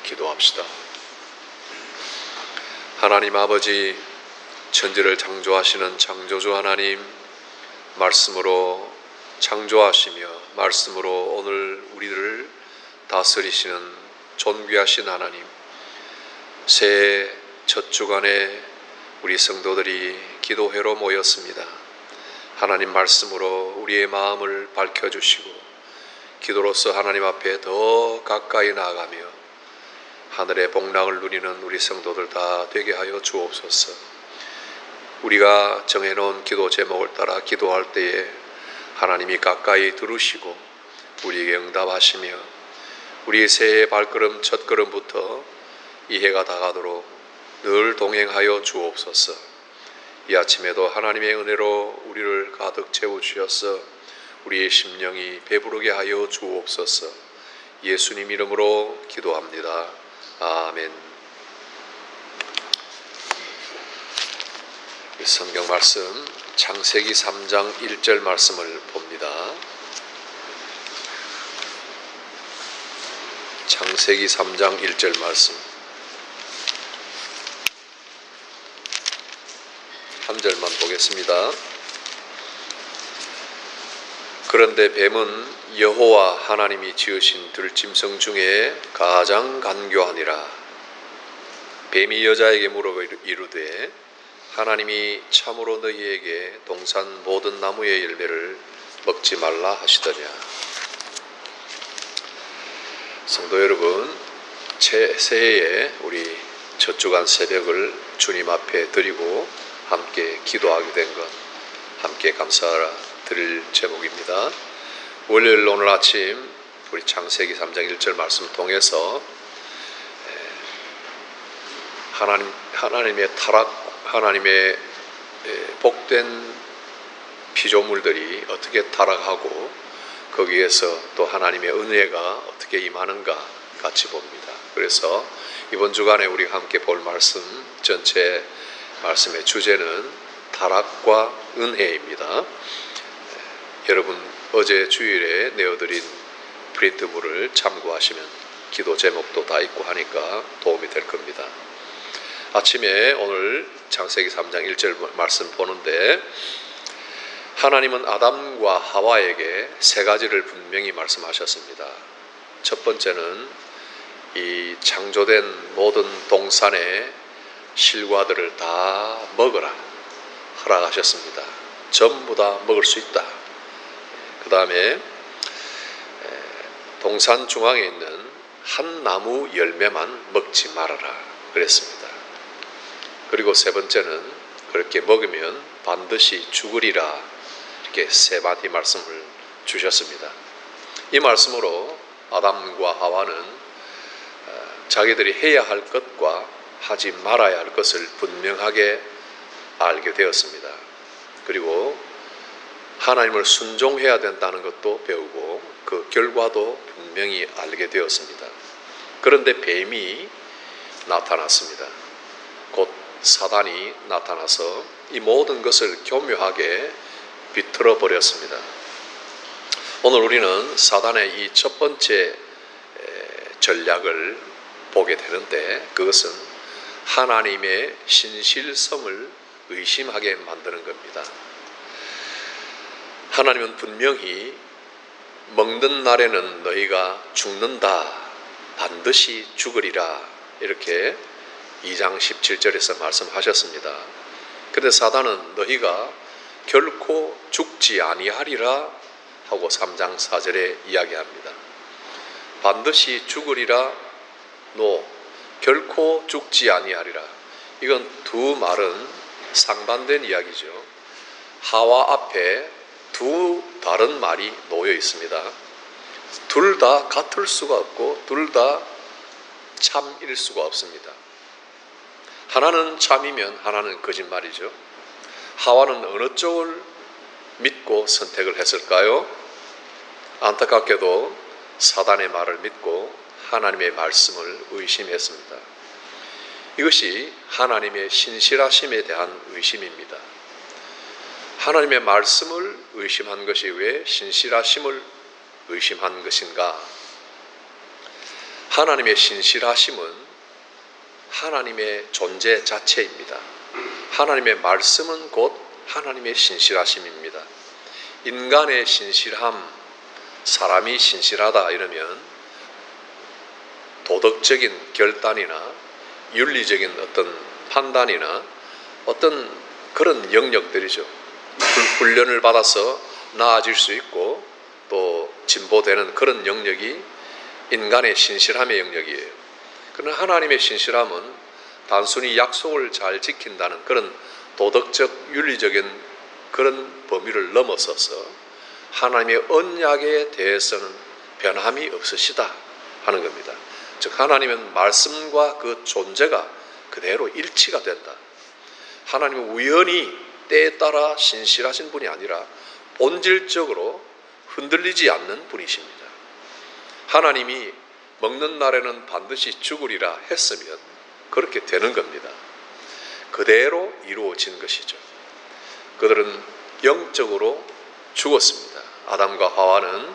기도합시다. 하나님 아버지, 천지를 창조하시는 창조주 하나님, 말씀으로 창조하시며 말씀으로 오늘 우리를 다스리시는 존귀하신 하나님, 새해 첫 주간에 우리 성도들이 기도회로 모였습니다. 하나님 말씀으로 우리의 마음을 밝혀주시고 기도로서 하나님 앞에 더 가까이 나아가며 하늘의 복락을 누리는 우리 성도들 다 되게 하여 주옵소서. 우리가 정해놓은 기도 제목을 따라 기도할 때에 하나님이 가까이 들으시고 우리에게 응답하시며 우리의 새해 발걸음 첫 걸음부터 이 해가 다가도록 늘 동행하여 주옵소서. 이 아침에도 하나님의 은혜로 우리를 가득 채워주셔서 우리의 심령이 배부르게 하여 주옵소서. 예수님 이름으로 기도합니다. 아멘. 성경 말씀 창세기 3장 1절 말씀을 봅니다. 창세기 3장 1절 말씀. 한 절만 보겠습니다. 그런데 뱀은 여호와 하나님이 지으신 들짐승 중에 가장 간교하니라. 뱀이 여자에게 물어 이르되 하나님이 참으로 너희에게 동산 모든 나무의 열매를 먹지 말라 하시더냐. 성도 여러분, 새해에 우리 첫 주간 새벽을 주님 앞에 드리고 함께 기도하게 된 것 함께 감사드릴 제목입니다. 월요일 오늘 아침 우리 창세기 3장 1절 말씀 통해서 하나님의 타락, 하나님의 복된 피조물들이 어떻게 타락하고 거기에서 또 하나님의 은혜가 어떻게 임하는가 같이 봅니다. 그래서 이번 주간에 우리가 함께 볼 말씀, 전체 말씀의 주제는 타락과 은혜입니다. 여러분 어제 주일에 내어드린 프린트물을 참고하시면 기도 제목도 다 있고 하니까 도움이 될 겁니다. 아침에 오늘 창세기 3장 1절 말씀 보는데 하나님은 아담과 하와에게 세 가지를 분명히 말씀하셨습니다. 첫 번째는 이 창조된 모든 동산의 실과들을 다 먹으라 허락하셨습니다. 전부 다 먹을 수 있다. 그 다음에 동산 중앙에 있는 한 나무 열매만 먹지 말아라 그랬습니다. 그리고 세 번째는 그렇게 먹으면 반드시 죽으리라, 이렇게 세 마디 말씀을 주셨습니다. 이 말씀으로 아담과 하와는 자기들이 해야 할 것과 하지 말아야 할 것을 분명하게 알게 되었습니다. 그리고 하나님을 순종해야 된다는 것도 배우고 그 결과도 분명히 알게 되었습니다. 그런데 뱀이 나타났습니다. 곧 사단이 나타나서 이 모든 것을 교묘하게 비틀어 버렸습니다. 오늘 우리는 사단의 이 첫 번째 전략을 보게 되는데 그것은 하나님의 신실성을 의심하게 만드는 겁니다. 하나님은 분명히 먹는 날에는 너희가 죽는다, 반드시 죽으리라, 이렇게 2장 17절에서 말씀하셨습니다. 그런데 사단은 너희가 결코 죽지 아니하리라 하고 3장 4절에 이야기합니다. 반드시 죽으리라, 결코 죽지 아니하리라. 이건 두 말은 상반된 이야기죠. 하와 앞에 두 다른 말이 놓여 있습니다. 둘 다 같을 수가 없고 둘 다 참일 수가 없습니다. 하나는 참이면 하나는 거짓말이죠. 하와는 어느 쪽을 믿고 선택을 했을까요? 안타깝게도 사단의 말을 믿고 하나님의 말씀을 의심했습니다. 이것이 하나님의 신실하심에 대한 의심입니다. 하나님의 말씀을 의심한 것이 왜 신실하심을 의심한 것인가? 하나님의 신실하심은 하나님의 존재 자체입니다. 하나님의 말씀은 곧 하나님의 신실하심입니다. 인간의 신실함, 사람이 신실하다 이러면 도덕적인 결단이나 윤리적인 어떤 판단이나 어떤 그런 영역들이죠. 훈련을 받아서 나아질 수 있고 또 진보되는 그런 영역이 인간의 신실함의 영역이에요. 그러나 하나님의 신실함은 단순히 약속을 잘 지킨다는 그런 도덕적 윤리적인 그런 범위를 넘어서서 하나님의 언약에 대해서는 변함이 없으시다 하는 겁니다. 즉 하나님은 말씀과 그 존재가 그대로 일치가 된다. 하나님은 우연히 때에 따라 신실하신 분이 아니라 본질적으로 흔들리지 않는 분이십니다. 하나님이 먹는 날에는 반드시 죽으리라 했으면 그렇게 되는 겁니다. 그대로 이루어진 것이죠. 그들은 영적으로 죽었습니다. 아담과 하와는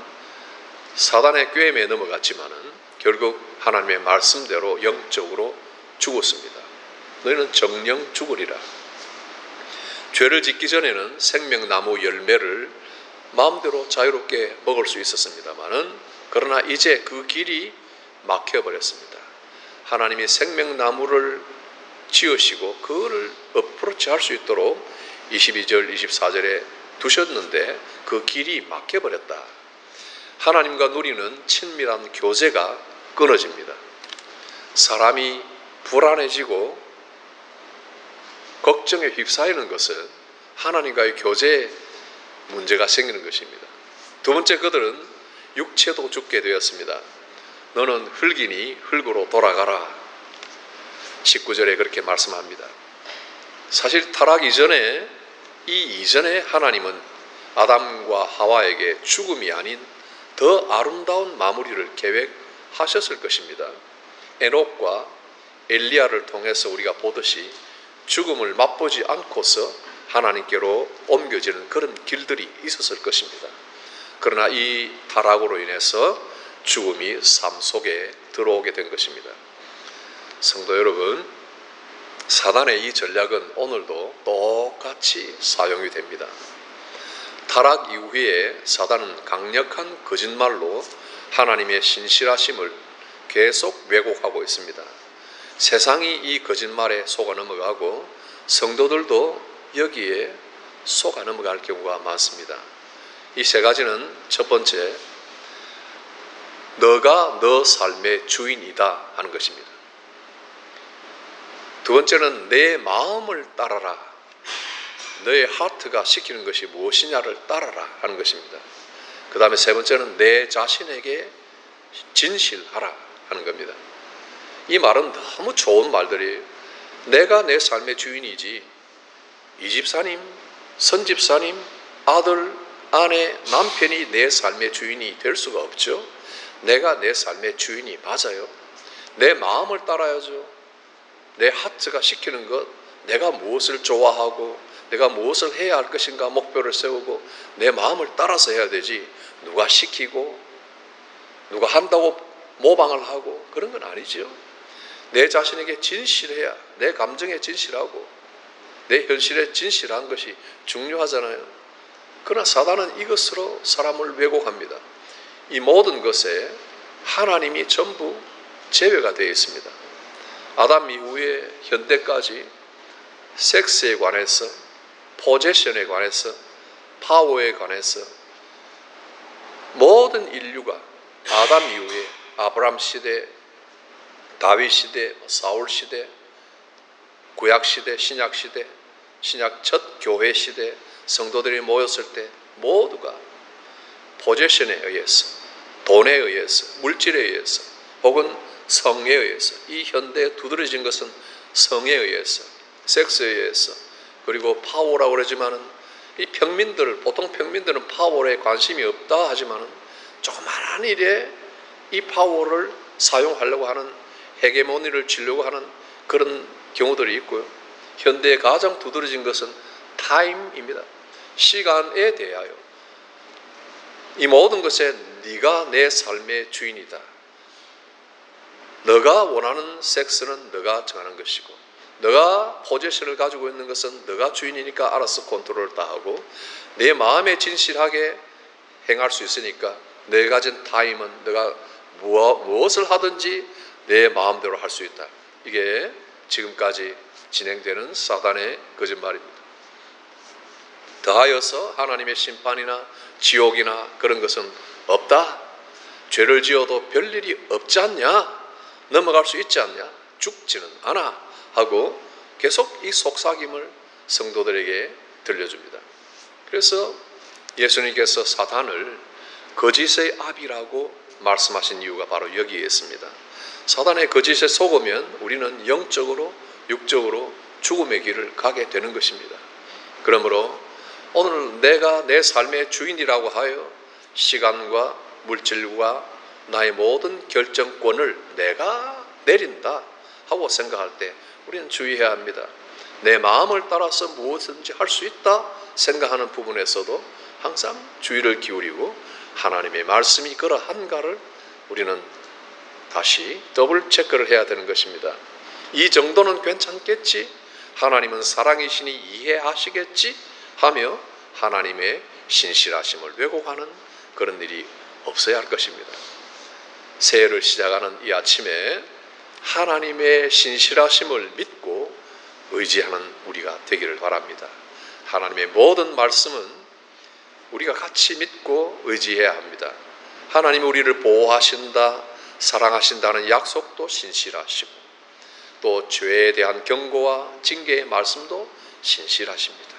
사단의 꾀임에 넘어갔지만은 결국 하나님의 말씀대로 영적으로 죽었습니다. 너희는 정령 죽으리라. 죄를 짓기 전에는 생명나무 열매를 마음대로 자유롭게 먹을 수 있었습니다만은 그러나 이제 그 길이 막혀버렸습니다. 하나님이 생명나무를 지으시고 그거를 어프로치 할 수 있도록 22절, 24절에 두셨는데 그 길이 막혀버렸다. 하나님과 누리는 친밀한 교제가 끊어집니다. 사람이 불안해지고 걱정에 휩싸이는 것은 하나님과의 교제에 문제가 생기는 것입니다. 두 번째, 그들은 육체도 죽게 되었습니다. 너는 흙이니 흙으로 돌아가라. 19절에 그렇게 말씀합니다. 사실 타락 이전에 이전에 하나님은 아담과 하와에게 죽음이 아닌 더 아름다운 마무리를 계획하셨을 것입니다. 에녹과 엘리야를 통해서 우리가 보듯이 죽음을 맛보지 않고서 하나님께로 옮겨지는 그런 길들이 있었을 것입니다. 그러나 이 타락으로 인해서 죽음이 삶 속에 들어오게 된 것입니다. 성도 여러분, 사단의 이 전략은 오늘도 똑같이 사용이 됩니다. 타락 이후에 사단은 강력한 거짓말로 하나님의 신실하심을 계속 왜곡하고 있습니다. 세상이 이 거짓말에 속아 넘어가고 성도들도 여기에 속아 넘어갈 경우가 많습니다. 이 세 가지는 첫 번째, 너가 너 삶의 주인이다 하는 것입니다. 두 번째는 내 마음을 따라라. 너의 하트가 시키는 것이 무엇이냐를 따라라 하는 것입니다. 그 다음에 세 번째는 내 자신에게 진실하라 하는 겁니다. 이 말은 너무 좋은 말들이에요. 내가 내 삶의 주인이지 이 집사님, 선집사님, 아들, 아내, 남편이 내 삶의 주인이 될 수가 없죠. 내가 내 삶의 주인이 맞아요. 내 마음을 따라야죠. 내 하트가 시키는 것, 내가 무엇을 좋아하고 내가 무엇을 해야 할 것인가 목표를 세우고 내 마음을 따라서 해야 되지 누가 시키고 누가 한다고 모방을 하고 그런 건 아니죠. 내 자신에게 진실해야, 내 감정에 진실하고 내 현실에 진실한 것이 중요하잖아요. 그러나 사단은 이것으로 사람을 왜곡합니다. 이 모든 것에 하나님이 전부 제외가 되어 있습니다. 아담 이후에 현대까지 섹스에 관해서, 포제션에 관해서, 파워에 관해서 모든 인류가 아담 이후에 아브람 시대, 다윗 시대, 사울 시대, 구약 시대, 신약 시대, 신약 첫 교회 시대 성도들이 모였을 때 모두가 포제션에 의해서, 돈에 의해서, 물질에 의해서 혹은 성에 의해서, 이 현대에 두드러진 것은 성에 의해서, 섹스에 의해서, 그리고 파워라고 그러지만은 이 평민들, 보통 평민들은 파워에 관심이 없다 하지만은 조그마한 일에 이 파워를 사용하려고 하는, 헤게모니를 쥐려고 하는 그런 경우들이 있고요. 현대에 가장 두드러진 것은 타임입니다. 시간에 대하여 이 모든 것에 네가 내 삶의 주인이다. 너가 원하는 섹스는 너가 정하는 것이고, 너가 포지션을 가지고 있는 것은 너가 주인이니까 알아서 컨트롤 다 하고, 내 마음에 진실하게 행할 수 있으니까 내 가진 타임은 너가 무엇을 하든지 내 마음대로 할 수 있다. 이게 지금까지 진행되는 사단의 거짓말입니다. 더하여서 하나님의 심판이나 지옥이나 그런 것은 없다. 죄를 지어도 별일이 없지 않냐? 넘어갈 수 있지 않냐? 죽지는 않아. 하고 계속 이 속삭임을 성도들에게 들려줍니다. 그래서 예수님께서 사단을 거짓의 아비라고 말씀하신 이유가 바로 여기에 있습니다. 사단의 거짓에 속으면 우리는 영적으로 육적으로 죽음의 길을 가게 되는 것입니다. 그러므로 오늘 내가 내 삶의 주인이라고 하여 시간과 물질과 나의 모든 결정권을 내가 내린다 하고 생각할 때 우리는 주의해야 합니다. 내 마음을 따라서 무엇든지 할 수 있다 생각하는 부분에서도 항상 주의를 기울이고 하나님의 말씀이 그러한가를 우리는 다시 더블 체크를 해야 되는 것입니다. 이 정도는 괜찮겠지? 하나님은 사랑이시니 이해하시겠지? 하며 하나님의 신실하심을 왜곡하는 그런 일이 없어야 할 것입니다. 새해를 시작하는 이 아침에 하나님의 신실하심을 믿고 의지하는 우리가 되기를 바랍니다. 하나님의 모든 말씀은 우리가 같이 믿고 의지해야 합니다. 하나님이 우리를 보호하신다, 사랑하신다는 약속도 신실하시고 또 죄에 대한 경고와 징계의 말씀도 신실하십니다.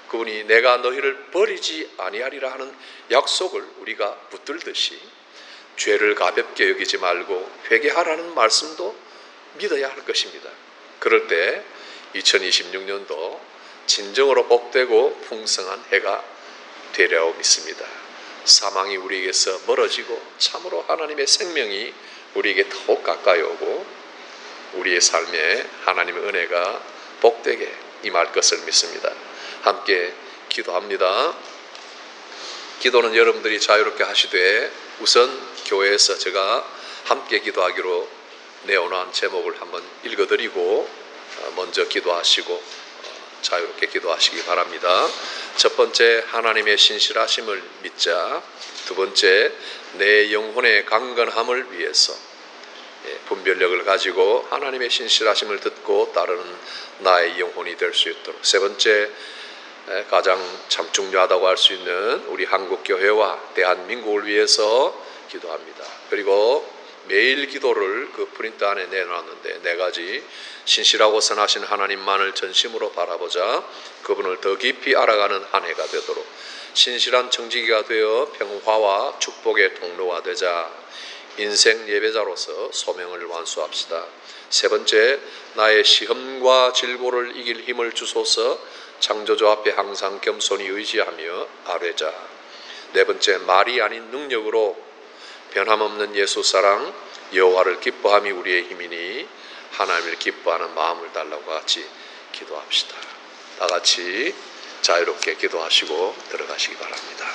그분이 내가 너희를 버리지 아니하리라 하는 약속을 우리가 붙들듯이 죄를 가볍게 여기지 말고 회개하라는 말씀도 믿어야 할 것입니다. 그럴 때 2026년도 진정으로 복되고 풍성한 해가 되리라고 믿습니다. 사망이 우리에게서 멀어지고 참으로 하나님의 생명이 우리에게 더욱 가까이 오고 우리의 삶에 하나님의 은혜가 복되게 임할 것을 믿습니다. 함께 기도합니다. 기도는 여러분들이 자유롭게 하시되 우선 교회에서 제가 함께 기도하기로 내어놓은 제목을 한번 읽어드리고 먼저 기도하시고 자유롭게 기도하시기 바랍니다. 첫 번째, 하나님의 신실하심을 믿자. 두 번째, 내 영혼의 강건함을 위해서 분별력을 가지고 하나님의 신실하심을 듣고 따르는 나의 영혼이 될 수 있도록. 세 번째, 가장 참 중요하다고 할 수 있는 우리 한국교회와 대한민국을 위해서 기도합니다. 그리고 매일 기도를 그 프린트 안에 내놨는데 네 가지. 신실하고 선하신 하나님만을 전심으로 바라보자. 그분을 더 깊이 알아가는 한 해가 되도록. 신실한 청지기가 되어 평화와 축복의 통로가 되자. 인생 예배자로서 소명을 완수합시다. 세 번째, 나의 시험과 질고를 이길 힘을 주소서. 창조주 앞에 항상 겸손히 의지하며 아뢰자. 네 번째, 말이 아닌 능력으로 변함없는 예수 사랑 여호와를 기뻐함이 우리의 힘이니 하나님을 기뻐하는 마음을 달라고 같이 기도합시다. 다 같이 자유롭게 기도하시고 들어가시기 바랍니다.